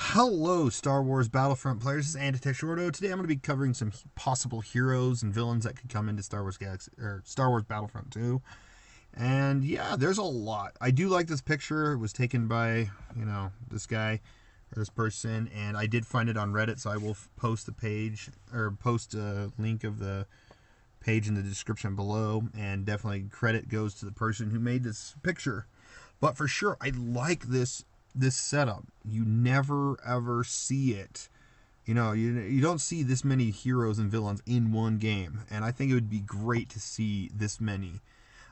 Hello, Star Wars Battlefront players. This is Antitech. Today I'm going to be covering some possible heroes and villains that could come into Star Wars Galaxy or Star Wars Battlefront 2. And yeah, there's a lot. I do like this picture. It was taken by, this guy or this person, and I did find it on Reddit, so I will post the page or post a link of the page in the description below, and definitely credit goes to the person who made this picture. But for sure, I like this setup. You never ever see it. You don't see this many heroes and villains in one game, and I think it would be great to see this many.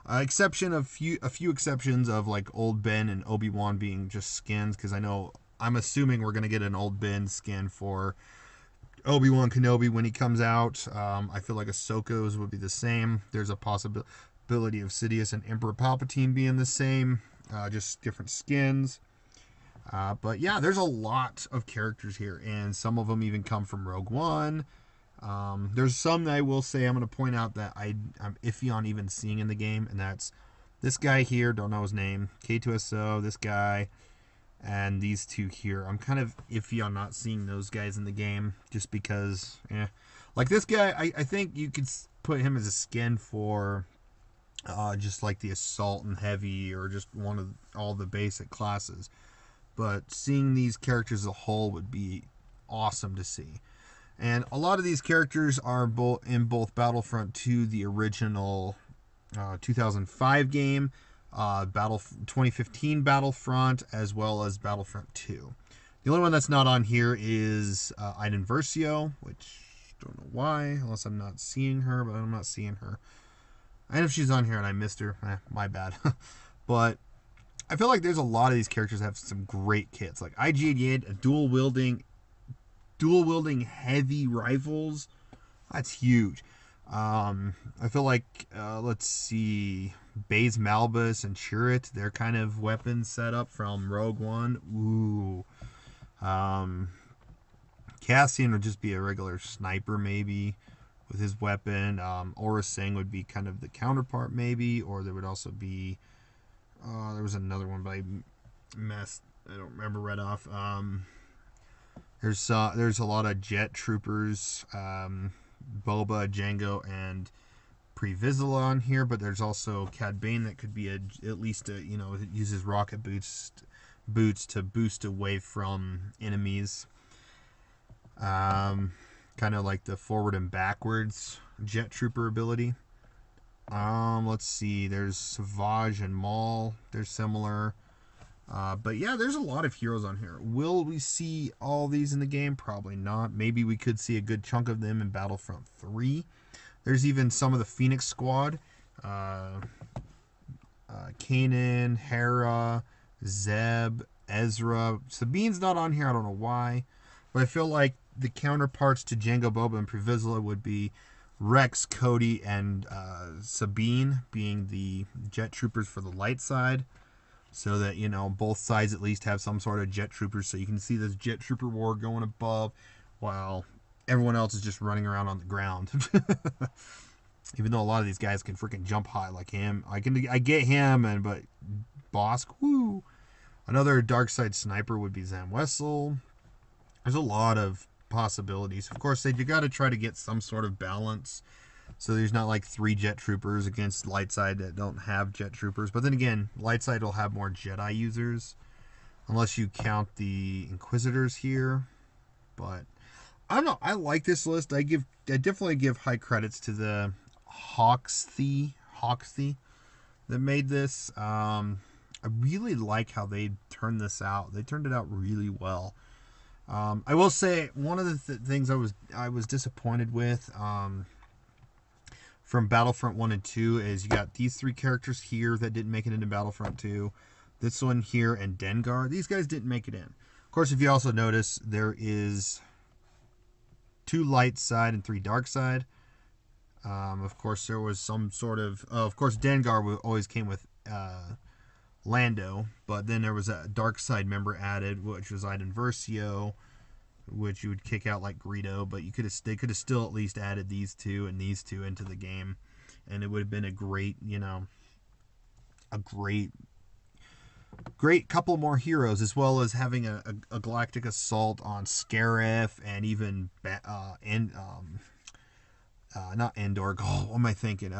Exception of a few exceptions of like Old Ben and Obi-Wan being just skins, because I'm assuming we're gonna get an Old Ben skin for Obi-Wan Kenobi when he comes out. I feel like Ahsoka's would be the same. There's a possibility of Sidious and Emperor Palpatine being the same, just different skins. But yeah, there's a lot of characters here, and some of them even come from Rogue One. There's some that I will say I'm going to point out that I'm iffy on even seeing in the game, and that's this guy here, don't know his name, K2SO, this guy, and these two here. I'm kind of iffy on not seeing those guys in the game, just because, Like this guy, I think you could put him as a skin for just like the Assault and Heavy, or just one of all the basic classes. But seeing these characters as a whole would be awesome to see. And a lot of these characters are in both Battlefront 2, the original 2005 game, 2015 Battlefront, as well as Battlefront 2. The only one that's not on here is Iden Versio, which I don't know why, unless I'm not seeing her, but I'm not seeing her. I know if she's on here and I missed her. My bad. But I feel like there's a lot of these characters that have some great kits, like IG-88, a dual wielding heavy rifles. That's huge. I feel like let's see, Baze Malbus and Chirrut, their kind of weapon setup from Rogue One. Ooh. Cassian would just be a regular sniper maybe with his weapon. Aura Singh would be kind of the counterpart maybe, or there would also be there was another one, but I don't remember right off. There's a lot of jet troopers, Boba, Django, and Pre Vizsla on here, but there's also Cad Bane that could be at least it uses rocket boots to boost away from enemies. Kind of like the forward and backwards jet trooper ability. Let's see. There's Savage and Maul. They're similar. But yeah, there's a lot of heroes on here. Will we see all these in the game? Probably not. Maybe we could see a good chunk of them in Battlefront 3. There's even some of the Phoenix Squad. Kanan, Hera, Zeb, Ezra. Sabine's not on here. I don't know why. But I feel like the counterparts to Jango, Boba, and Pre Vizsla would be Rex, Cody, and Sabine being the jet troopers for the light side, so that both sides at least have some sort of jet troopers, so you can see this jet trooper war going above while everyone else is just running around on the ground. Even though a lot of these guys can freaking jump high like him, I get him, but Bosk, woo. Another dark side sniper would be Zam Wessel. There's a lot of possibilities. Of course, you got to try to get some sort of balance, so there's not like 3 jet troopers against light side that don't have jet troopers. But then again, light side will have more Jedi users, unless you count the Inquisitors here. But I don't know. I like this list. I definitely give high credits to the Hawksy that made this. I really like how they turned this out. They turned it out really well. I will say one of the things I was disappointed with from Battlefront 1 and 2 is you got these 3 characters here that didn't make it into Battlefront 2. This one here and Dengar. These guys didn't make it in. Of course, if you also notice, there is 2 light side and 3 dark side. Of course, there was some sort of... of course, Dengar always came with Lando, but then there was a dark side member added, which was Iden Versio, which you would kick out like Greedo, but they could have still at least added these 2 and these 2 into the game, and it would have been a great great couple more heroes, as well as having a galactic assault on Scarif and even not Endor. Oh, what am I thinking?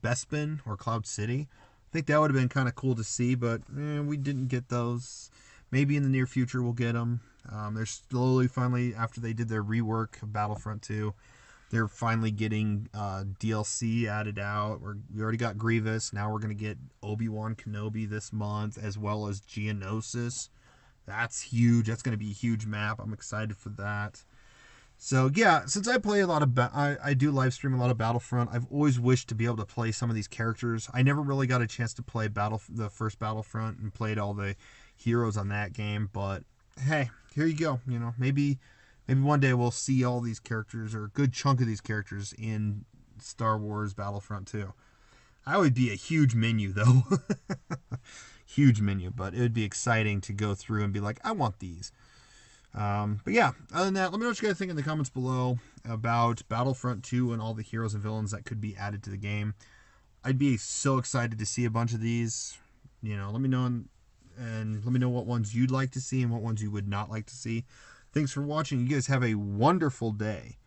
Bespin or Cloud City. I think that would have been kind of cool to see, but we didn't get those. Maybe in the near future we'll get them. They're slowly, finally, after they did their rework of Battlefront 2, they're finally getting DLC added out. We already got Grievous. Now we're going to get Obi-Wan Kenobi this month, as well as Geonosis. That's huge. That's going to be a huge map. I'm excited for that. So yeah, since I play a lot of, I do live stream a lot of Battlefront. I've always wished to be able to play some of these characters. I never really got a chance to play the first Battlefront and played all the heroes on that game. But hey, here you go. You know, maybe one day we'll see all these characters, or a good chunk of these characters, in Star Wars Battlefront 2. That would be a huge menu though. Huge menu, but it would be exciting to go through and be like, I want these. But yeah, other than that, let me know what you guys think in the comments below about Battlefront 2 and all the heroes and villains that could be added to the game. I'd be so excited to see a bunch of these. You know, let me know, and let me know what ones you'd like to see and what ones you would not like to see. Thanks for watching. You guys have a wonderful day.